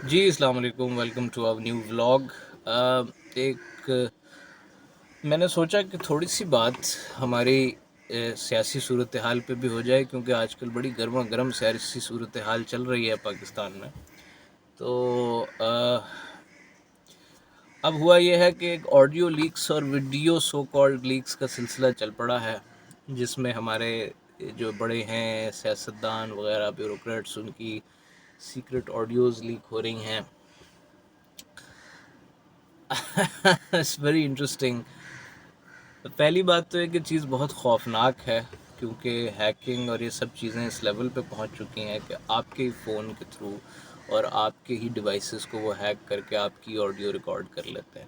جی السلام علیکم، welcome to our new vlog. ایک میں نے سوچا کہ تھوڑی سی بات ہماری سیاسی صورتحال پہ بھی ہو جائے، کیونکہ آج کل بڑی گرما گرم سیاسی صورتحال چل رہی ہے پاکستان میں۔ تو اب ہوا یہ ہے کہ ایک آڈیو لیکس اور ویڈیو سو کالڈ لیکس کا سلسلہ چل پڑا ہے، جس میں ہمارے جو بڑے ہیں سیاستدان وغیرہ بیوروکریٹس، ان کی سیکرٹ آڈیوز لیک ہو رہی ہیں۔ It's very interesting. پہلی بات تو ہے کہ چیز بہت خوفناک ہے، کیونکہ ہیکنگ اور یہ سب چیزیں اس لیول پہ پہنچ چکی ہیں کہ آپ کے فون کے تھرو اور آپ کے ہی ڈیوائسز کو وہ ہیک کر کے آپ کی آڈیو ریکارڈ کر لیتے ہیں۔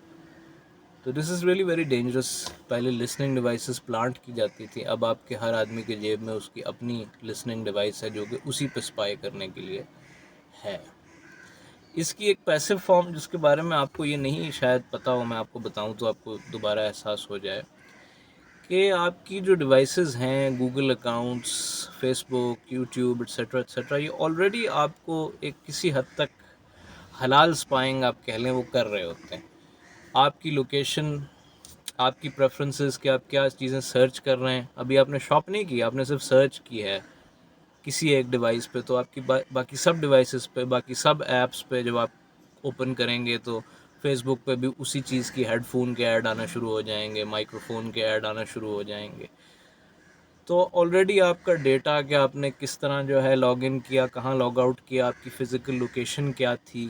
تو this is really very dangerous. پہلے لسننگ ڈیوائسز پلانٹ کی جاتی تھی، اب آپ کے ہر آدمی کے جیب میں اس کی اپنی لسننگ ڈیوائس ہے، جو کہ اسی پہ اسپائی کرنے کے لیے ہے۔ اس کی ایک پیسو فارم جس کے بارے میں آپ کو یہ نہیں شاید پتہ ہو، میں آپ کو بتاؤں تو آپ کو دوبارہ احساس ہو جائے کہ آپ کی جو ڈیوائسز ہیں، گوگل اکاؤنٹس، فیس بک، یوٹیوب ایٹسیٹرا ایٹسیٹرا، یہ آلریڈی آپ کو ایک کسی حد تک حلال سپائنگ آپ کہہ لیں وہ کر رہے ہوتے ہیں۔ آپ کی لوکیشن، آپ کی پریفرنسز، کہ آپ کیا چیزیں سرچ کر رہے ہیں، ابھی آپ نے شاپ نہیں کی، آپ نے صرف سرچ کی ہے کسی ایک ڈیوائس پہ، تو آپ کی باقی سب ڈیوائسز پہ، باقی سب ایپس پہ جب آپ اوپن کریں گے تو فیس بک پہ بھی اسی چیز کی ہیڈ فون کے ایڈ آنا شروع ہو جائیں گے، مائکرو فون کے ایڈ آنا شروع ہو جائیں گے۔ تو آلریڈی آپ کا ڈیٹا، کہ آپ نے کس طرح جو ہے لاگ ان کیا، کہاں لاگ آؤٹ کیا، آپ کی فزیکل لوکیشن کیا تھی،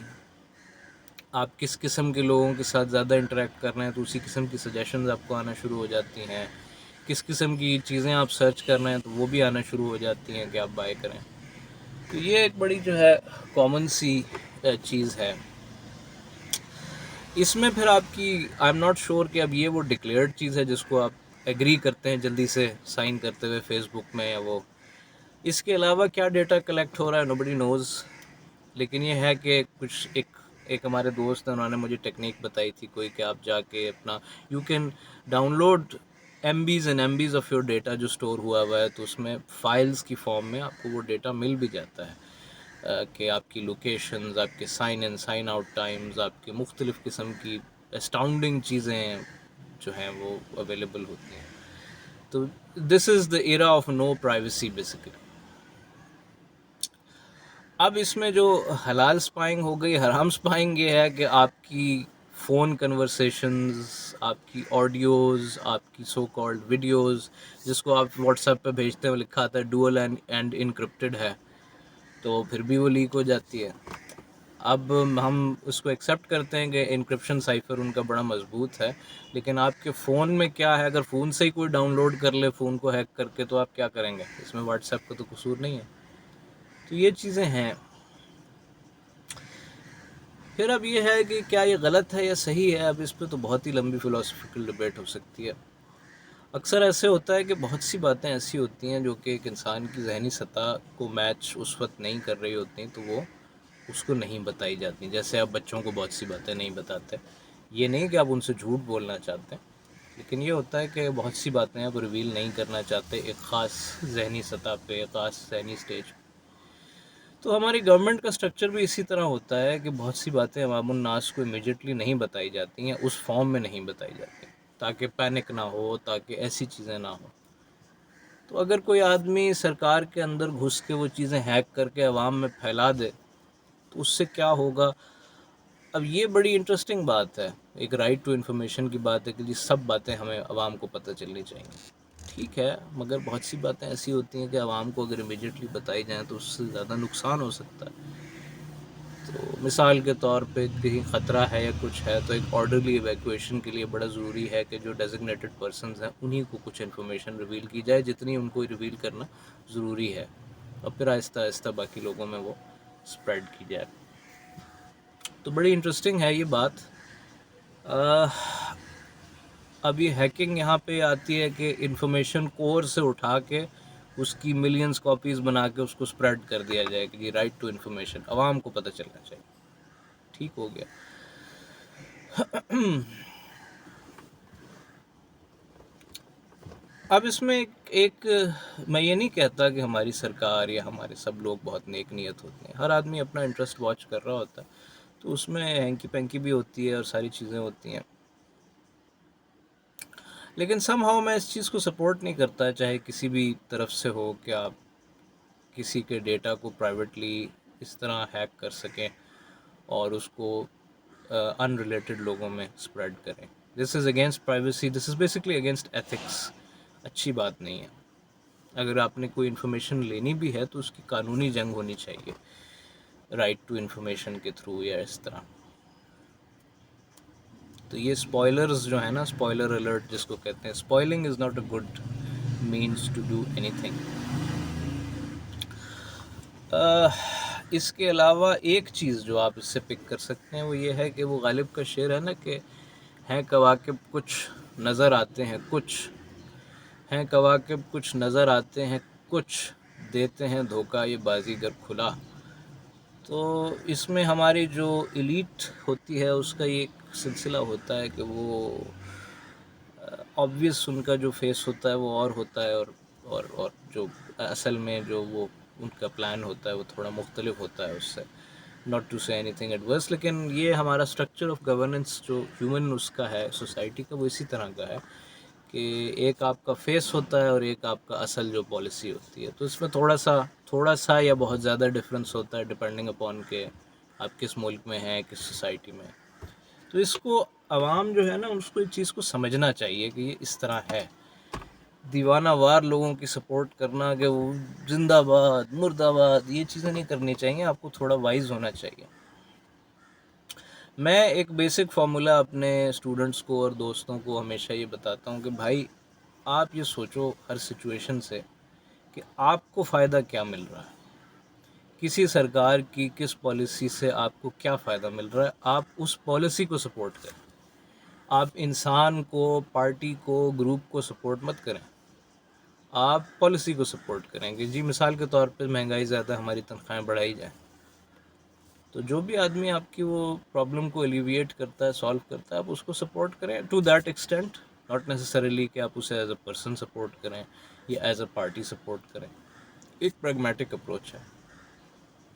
آپ کس قسم کے لوگوں کے ساتھ زیادہ انٹریکٹ کر رہے ہیں تو اسی قسم کی سجیشنز آپ کو آنا شروع ہو جاتی ہیں، کس قسم کی چیزیں آپ سرچ کر رہے ہیں تو وہ بھی آنا شروع ہو جاتی ہیں کہ آپ بائی کریں۔ تو یہ ایک بڑی جو ہے کامن سی چیز ہے۔ اس میں پھر آپ کی آئی ایم ناٹ شیور کہ اب یہ وہ ڈکلیئرڈ چیز ہے جس کو آپ ایگری کرتے ہیں جلدی سے سائن کرتے ہوئے فیس بک میں، یا وہ اس کے علاوہ کیا ڈیٹا کلیکٹ ہو رہا ہے نوبڈی نوز۔ لیکن یہ ہے کہ کچھ ایک ہمارے دوست ہیں، انہوں نے مجھے ٹیکنیک بتائی تھی کوئی، کہ آپ جا کے اپنا you can download MBs and MBs of your data جو اسٹور ہوا ہے، تو اس میں فائلز کی فارم میں آپ کو وہ ڈیٹا مل بھی جاتا ہے، کہ آپ کی لوکیشنز، آپ کے sign in sign out times, آپ کے مختلف قسم کی اسٹاؤنڈنگ چیزیں جو ہیں وہ اویلیبل ہوتی ہیں۔ تو this is the era of no privacy basically. اب اس میں جو حلال سپائنگ ہو گئی، حرام سپائنگ یہ ہے کہ آپ کی فون کنورسیشنز، آپ کی آڈیوز، آپ کی سو کالڈ ویڈیوز، جس کو آپ واٹس ایپ پہ بھیجتے ہیں وہ لکھا آتا ہے ڈوئل اینڈ انکرپٹڈ ہے، تو پھر بھی وہ لیک ہو جاتی ہے۔ اب ہم اس کو ایکسیپٹ کرتے ہیں کہ انکرپشن سائفر ان کا بڑا مضبوط ہے، لیکن آپ کے فون میں کیا ہے، اگر فون سے ہی کوئی ڈاؤن لوڈ کر لے فون کو ہیک کر کے، تو آپ کیا کریں گے؟ اس میں واٹس ایپ کا تو قصور نہیں ہے۔ تو یہ چیزیں ہیں۔ پھر اب یہ ہے کہ کیا یہ غلط ہے یا صحیح ہے، اب اس پہ تو بہت ہی لمبی فلاسفیکل ڈبیٹ ہو سکتی ہے۔ اکثر ایسے ہوتا ہے کہ بہت سی باتیں ایسی ہوتی ہیں جو کہ ایک انسان کی ذہنی سطح کو میچ اس وقت نہیں کر رہی ہوتی ہیں، تو وہ اس کو نہیں بتائی جاتی۔ جیسے آپ بچوں کو بہت سی باتیں نہیں بتاتے، یہ نہیں کہ آپ ان سے جھوٹ بولنا چاہتے ہیں، لیکن یہ ہوتا ہے کہ بہت سی باتیں آپ ریویل نہیں کرنا چاہتے ایک خاص ذہنی سطح پہ، ایک خاص ذہنی سٹیج پہ۔ تو ہماری گورنمنٹ کا سٹرکچر بھی اسی طرح ہوتا ہے کہ بہت سی باتیں عوام الناس کو امیجیٹلی نہیں بتائی جاتی ہیں، اس فارم میں نہیں بتائی جاتی، تاکہ پینک نہ ہو، تاکہ ایسی چیزیں نہ ہوں۔ تو اگر کوئی آدمی سرکار کے اندر گھس کے وہ چیزیں ہیک کر کے عوام میں پھیلا دے تو اس سے کیا ہوگا؟ اب یہ بڑی انٹرسٹنگ بات ہے، ایک رائٹ ٹو انفارمیشن کی بات ہے کہ جی سب باتیں ہمیں عوام کو پتہ چلنی چاہیے، ٹھیک ہے، مگر بہت سی باتیں ایسی ہوتی ہیں کہ عوام کو اگر امیجیٹلی بتائی جائیں تو اس سے زیادہ نقصان ہو سکتا ہے۔ تو مثال کے طور پہ کہیں خطرہ ہے یا کچھ ہے تو ایک آرڈرلی ایویکویشن کے لیے بڑا ضروری ہے کہ جو ڈیزگنیٹڈ پرسنز ہیں انہی کو کچھ انفارمیشن ریویل کی جائے، جتنی ان کو ریویل کرنا ضروری ہے، اور پھر آہستہ آہستہ باقی لوگوں میں وہ اسپریڈ کی جائے۔ تو بڑی انٹرسٹنگ ہے یہ بات۔ اب یہ ہیکنگ یہاں پہ آتی ہے کہ انفارمیشن کور سے اٹھا کے اس کی ملینز کاپیز بنا کے اس کو اسپریڈ کر دیا جائے کہ یہ رائٹ ٹو انفارمیشن، عوام کو پتہ چلنا چاہیے، ٹھیک ہو گیا۔ اب اس میں ایک میں یہ نہیں کہتا کہ ہماری سرکار یا ہمارے سب لوگ بہت نیک نیت ہوتے ہیں. ہر آدمی اپنا انٹرسٹ واچ کر رہا ہوتا ہے, تو اس میں ہینکی پینکی بھی ہوتی ہے اور ساری چیزیں ہوتی ہیں. لیکن سم ہاؤ میں اس چیز کو سپورٹ نہیں کرتا, چاہے کسی بھی طرف سے ہو, کہ آپ کسی کے ڈیٹا کو پرائیویٹلی اس طرح ہیک کر سکیں اور اس کو ان ریلیٹڈ لوگوں میں اسپریڈ کریں. This is against privacy, this is basically against ethics. اچھی بات نہیں ہے. اگر آپ نے کوئی انفارمیشن لینی بھی ہے تو اس کی قانونی جنگ ہونی چاہیے, رائٹ ٹو انفارمیشن کے تھرو یا اس طرح. تو یہ اسپوائلرز جو ہیں نا, اسپوائلر الرٹ جس کو کہتے ہیں, spoiling is not a good means to do anything. اس کے علاوہ ایک چیز جو آپ اس سے پک کر سکتے ہیں وہ یہ ہے کہ وہ غالب کا شعر ہے نا, کہ ہیں کواکب کچھ نظر آتے ہیں, کچھ ہیں کواکب کچھ نظر آتے ہیں, کچھ دیتے ہیں دھوکہ یہ بازیگر کھلا. تو اس میں ہماری جو ایلیٹ ہوتی ہے اس کا یہ ایک سلسلہ ہوتا ہے کہ وہ آبویس ان کا جو فیس ہوتا ہے وہ اور ہوتا ہے, اور جو اصل میں جو وہ ان کا پلان ہوتا ہے وہ تھوڑا مختلف ہوتا ہے اس سے. ناٹ ٹو سے اینی تھنگ ایڈورس, لیکن یہ ہمارا اسٹرکچر آف گورننس جو ہیومن اس کا ہے, سوسائٹی کا, وہ اسی طرح کا ہے کہ ایک آپ کا فیس ہوتا ہے اور ایک آپ کا اصل جو پالیسی ہوتی ہے. تو اس میں تھوڑا سا یا بہت زیادہ ڈفرینس ہوتا ہے ڈپینڈنگ اپون کہ آپ کس ملک میں ہیں, کس سوسائٹی میں. تو اس کو عوام جو ہے نا, اس کو اس چیز کو سمجھنا چاہیے کہ یہ اس طرح ہے. دیوانہ وار لوگوں کی سپورٹ کرنا کہ وہ زندہ باد مرد آباد, یہ چیزیں نہیں کرنی چاہیے. آپ کو تھوڑا وائز ہونا چاہیے. میں ایک بیسک فارمولا اپنے اسٹوڈنٹس کو اور دوستوں کو ہمیشہ یہ بتاتا ہوں کہ بھائی آپ یہ سوچو ہر سچویشن سے کہ آپ کو فائدہ کیا مل رہا ہے, کسی سرکار کی کس پالیسی سے آپ کو کیا فائدہ مل رہا ہے. آپ اس پالیسی کو سپورٹ کریں. آپ انسان کو, پارٹی کو, گروپ کو سپورٹ مت کریں. آپ پالیسی کو سپورٹ کریں گے. جی مثال کے طور پہ مہنگائی زیادہ, ہماری تنخواہیں بڑھائی جائیں, تو جو بھی آدمی آپ کی وہ پرابلم کو ایلیویٹ کرتا ہے, سالو کرتا ہے, آپ اس کو سپورٹ کریں to that extent. Not necessarily کہ آپ اسے ایز اے پرسن سپورٹ کریں یا ایز اے پارٹی سپورٹ کریں. ایک پریگمیٹک اپروچ ہے.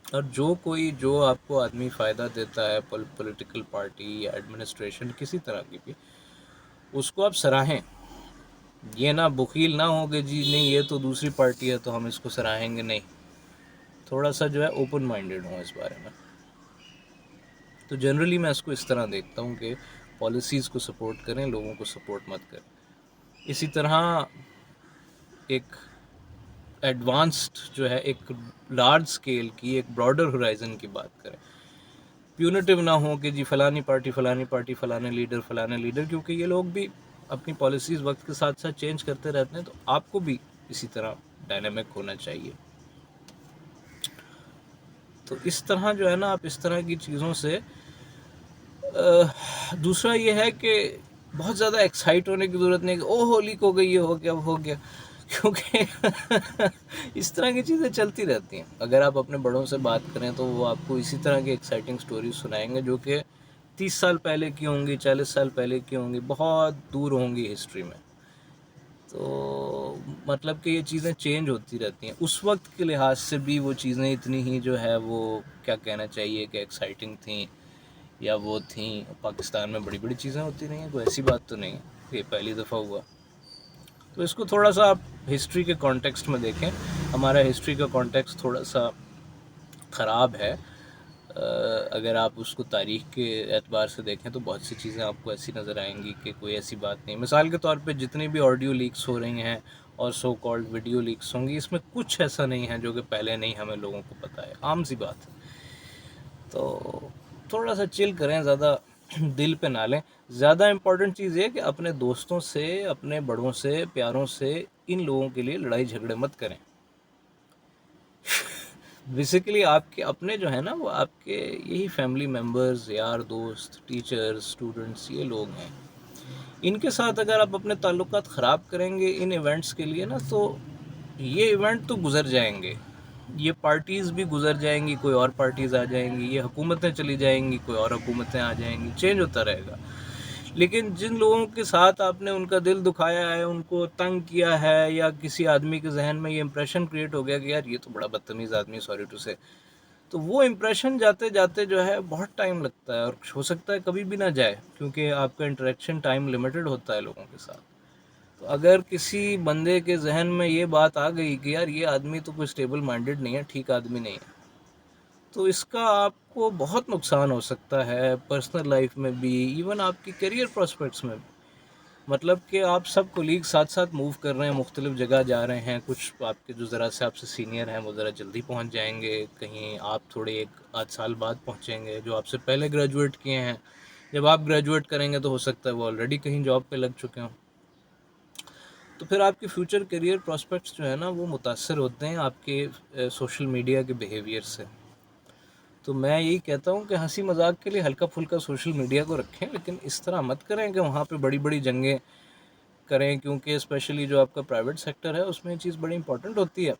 اور جو آپ کو آدمی فائدہ دیتا ہے, پولیٹیکل پارٹی یا ایڈمنسٹریشن کسی طرح کی بھی, اس کو آپ سراہیں. یہ نہ بخیل نہ ہو کہ جی نہیں یہ تو دوسری پارٹی ہے تو ہم اس کو سراہیں گے, نہیں. تھوڑا سا جو ہے اوپن مائنڈیڈ ہوں اس بارے میں. تو جنرلی میں اس کو اس طرح دیکھتا ہوں کہ پالیسیز کو سپورٹ کریں, لوگوں کو سپورٹ مت کریں. اسی طرح ایک ایڈوانسڈ جو ہے, ایک لارج اسکیل کی, ایک براڈر ہورائزن کی بات کریں. پیونیٹیو نہ ہو کہ جی فلانی پارٹی فلانے لیڈر, کیونکہ یہ لوگ بھی اپنی پالیسیز وقت کے ساتھ ساتھ چینج کرتے رہتے ہیں. تو آپ کو بھی اسی طرح ڈائنامک ہونا چاہیے. تو اس طرح جو ہے نا, آپ اس طرح کی چیزوں سے دوسرا یہ ہے کہ بہت زیادہ ایکسائٹ ہونے کی ضرورت نہیں کہ او ہو لیک ہو گئی, یہ ہو گیا, وہ ہو گیا, کیونکہ اس طرح کی چیزیں چلتی رہتی ہیں. اگر آپ اپنے بڑوں سے بات کریں تو وہ آپ کو اسی طرح کی ایکسائٹنگ سٹوریز سنائیں گے جو کہ 30 سال پہلے کی ہوں گی, 40 سال پہلے کی ہوں گی, بہت دور ہوں گی ہسٹری میں. تو مطلب کہ یہ چیزیں چینج ہوتی رہتی ہیں. اس وقت کے لحاظ سے بھی وہ چیزیں اتنی ہی جو ہے وہ کیا کہنا چاہیے کہ ایکسائٹنگ تھیں یا وہ تھیں. پاکستان میں بڑی بڑی چیزیں ہوتی رہی ہیں, کوئی ایسی بات تو نہیں کہ یہ پہلی دفعہ ہوا. تو اس کو تھوڑا سا آپ ہسٹری کے کانٹیکسٹ میں دیکھیں. ہمارا ہسٹری کا کانٹیکسٹ تھوڑا سا خراب ہے. اگر آپ اس کو تاریخ کے اعتبار سے دیکھیں تو بہت سی چیزیں آپ کو ایسی نظر آئیں گی کہ کوئی ایسی بات نہیں. مثال کے طور پہ جتنی بھی آڈیو لیکس ہو رہی ہیں اور سو کالڈ ویڈیو لیکس ہوں گی, اس میں کچھ ایسا نہیں ہے جو کہ پہلے نہیں ہمیں لوگوں کو پتہ ہے. عام سی بات ہے. تو تھوڑا سا چل کریں, زیادہ دل پہ نہ لیں. زیادہ امپورٹنٹ چیز یہ کہ اپنے دوستوں سے, اپنے بڑوں سے, پیاروں سے ان لوگوں کے لیے لڑائی جھگڑے مت کریں. بیسیکلی آپ کے اپنے جو ہے نا, وہ آپ کے یہی فیملی ممبرز, یار دوست, ٹیچرز, اسٹوڈنٹس, یہ لوگ ہیں. ان کے ساتھ اگر آپ اپنے تعلقات خراب کریں گے ان ایونٹس کے لیے نا, تو یہ ایونٹ تو گزر جائیں گے, یہ پارٹیز بھی گزر جائیں گی, کوئی اور پارٹیز آ جائیں گی, یہ حکومتیں چلی جائیں گی, کوئی اور حکومتیں آ جائیں گی, چینج ہوتا رہے گا. لیکن جن لوگوں کے ساتھ آپ نے ان کا دل دکھایا ہے، ان کو تنگ کیا ہے، یا کسی آدمی کے ذہن میں یہ امپریشن کریٹ ہو گیا کہ یار یہ تو بڑا بدتمیز آدمی، سوری ٹو سے، تو وہ امپریشن جاتے جاتے جو ہے بہت ٹائم لگتا ہے، اور ہو سکتا ہے کبھی بھی نہ جائے، کیونکہ آپ کا انٹریکشن ٹائم لمیٹڈ ہوتا ہے لوگوں کے ساتھ۔ تو اگر کسی بندے کے ذہن میں یہ بات آ گئی کہ یار یہ آدمی تو کوئی اسٹیبل مائنڈڈ نہیں ہے، ٹھیک آدمی نہیں ہے، تو اس کا آپ کو بہت نقصان ہو سکتا ہے، پرسنل لائف میں بھی، ایون آپ کی کیریئر پراسپیکٹس میں بھی۔ مطلب کہ آپ سب کولیگ ساتھ ساتھ موو کر رہے ہیں، مختلف جگہ جا رہے ہیں، کچھ آپ کے جو ذرا سے آپ سے سینئر ہیں وہ ذرا جلدی پہنچ جائیں گے، کہیں آپ تھوڑے ایک آدھ سال بعد پہنچیں گے، جو آپ سے پہلے گریجویٹ کیے ہیں جب آپ گریجویٹ کریں گے تو ہو سکتا ہے وہ آلریڈی کہیں جاب پہ لگ چکے ہوں۔ تو پھر آپ کی فیوچر کیریئر پراسپیکٹس جو ہے نا وہ متاثر ہوتے ہیں آپ کے سوشل میڈیا کے بیہیویئر سے۔ تو میں یہی کہتا ہوں کہ ہنسی مذاق کے لیے ہلکا پھلکا سوشل میڈیا کو رکھیں، لیکن اس طرح مت کریں کہ وہاں پہ بڑی بڑی جنگیں کریں، کیونکہ اسپیشلی جو آپ کا پرائیویٹ سیکٹر ہے اس میں یہ چیز بڑی امپورٹنٹ ہوتی ہے۔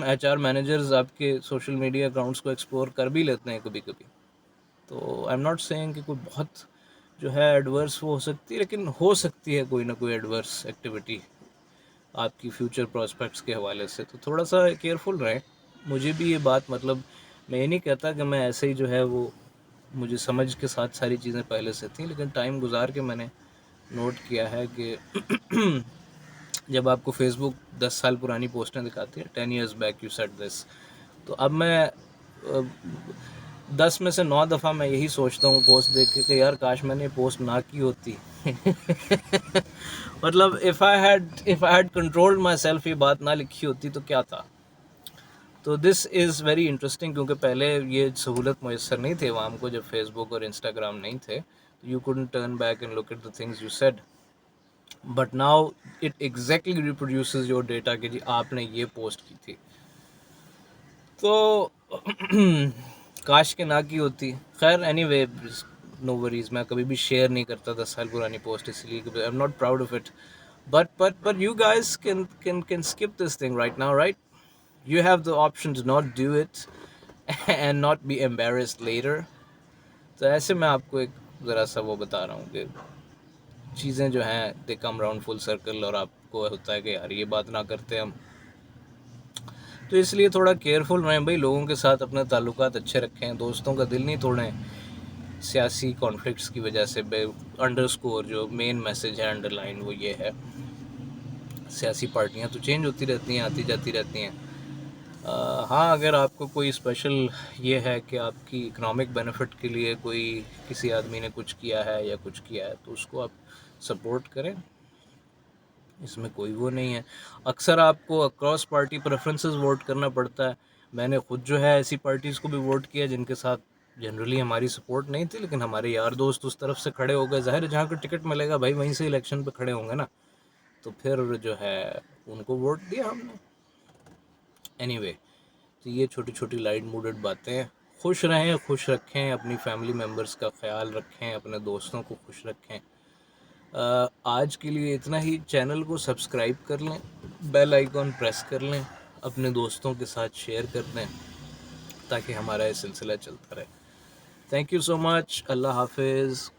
ایچ آر مینیجرز آپ کے سوشل میڈیا اکاؤنٹس کو ایکسپلور کر بھی لیتے ہیں کبھی کبھی۔ تو آئی ایم ناٹ سیئنگ کہ کوئی بہت جو ہے ایڈورس وہ ہو سکتی ہے، لیکن ہو سکتی ہے کوئی نہ کوئی ایڈورس ایکٹیویٹی آپ کی فیوچر پراسپیکٹس کے حوالے سے، تو تھوڑا سا کیئرفل رہیں۔ مجھے بھی یہ بات، مطلب میں یہ نہیں کہتا کہ میں ایسے ہی جو ہے وہ مجھے سمجھ کے ساتھ ساری چیزیں پہلے سے تھیں، لیکن ٹائم گزار کے میں نے نوٹ کیا ہے کہ جب آپ کو فیس بک 10 سال پرانی پوسٹیں دکھاتی ہے، 10 years بیک یو سیٹ دس، تو اب میں 10 میں سے 9 دفعہ میں یہی سوچتا ہوں پوسٹ دیکھ کے کہ یار کاش میں نے پوسٹ نہ کی ہوتی۔ مطلب if I had controlled myself یہ بات نہ لکھی ہوتی تو کیا تھا۔ تو دس از ویری انٹرسٹنگ، کیونکہ پہلے یہ سہولت میسر نہیں تھی عوام کو، جب فیس بک اور انسٹاگرام نہیں تھے، you couldn't turn back and look at the things you said. But now it exactly reproduces your data کہ جی آپ نے یہ پوسٹ کی تھی، تو کاش کے نہ کی ہوتی۔ خیر اینی وے، نو وریز، میں کبھی بھی شیئر نہیں کرتا 10 سال پرانی پوسٹ، اس لیے کہ I am not proud of it, but you guys can skip this thing right now, right? You have the option to not do it and not be embarrassed later. تو ایسے میں آپ کو ایک ذرا سا وہ بتا رہا ہوں کہ چیزیں جو ہیں دے کم راؤنڈ فل سرکل، اور آپ کو ہوتا ہے کہ یار یہ بات نہ کرتے ہم، تو اس لیے تھوڑا کیئرفل رہیں بھائی، لوگوں کے ساتھ اپنے تعلقات اچھے رکھیں، دوستوں کا دل نہیں توڑیں سیاسی کانفلکٹس کی وجہ سے۔ انڈرسکور جو مین میسج ہے انڈر لائن وہ یہ ہے، سیاسی پارٹیاں تو چینج ہوتی رہتی ہیں، آتی جاتی رہتی ہیں۔ ہاں اگر آپ کو کوئی اسپیشل یہ ہے کہ آپ کی اکنامک بینیفٹ کے لیے کوئی کسی آدمی نے کچھ کیا ہے یا کچھ کیا ہے تو اس کو آپ سپورٹ کریں، اس میں کوئی وہ نہیں ہے۔ اکثر آپ کو اکراس پارٹی پریفرنسز ووٹ کرنا پڑتا ہے، میں نے خود جو ہے ایسی پارٹیز کو بھی ووٹ کیا جن کے ساتھ جنرلی ہماری سپورٹ نہیں تھی، لیکن ہمارے یار دوست اس طرف سے کھڑے ہو گئے، ظاہر ہے جہاں کا ٹکٹ ملے گا بھائی وہیں سے الیکشن پہ کھڑے ہوں گے نا، تو پھر جو ہے ان کو ووٹ دیا ہم نے۔ اینی وے، تو یہ چھوٹی چھوٹی لائٹ موڈڈ باتیں ہیں۔ خوش رہیں، خوش رکھیں، اپنی فیملی ممبرس کا خیال رکھیں، اپنے دوستوں کو خوش رکھیں۔ آج کے لیے اتنا ہی، چینل کو سبسکرائب کر لیں، بیل آئیکن پریس کر لیں، اپنے دوستوں کے ساتھ شیئر کر دیں تاکہ ہمارا یہ سلسلہ چلتا رہے۔ تھینک یو سو مچ، اللہ حافظ۔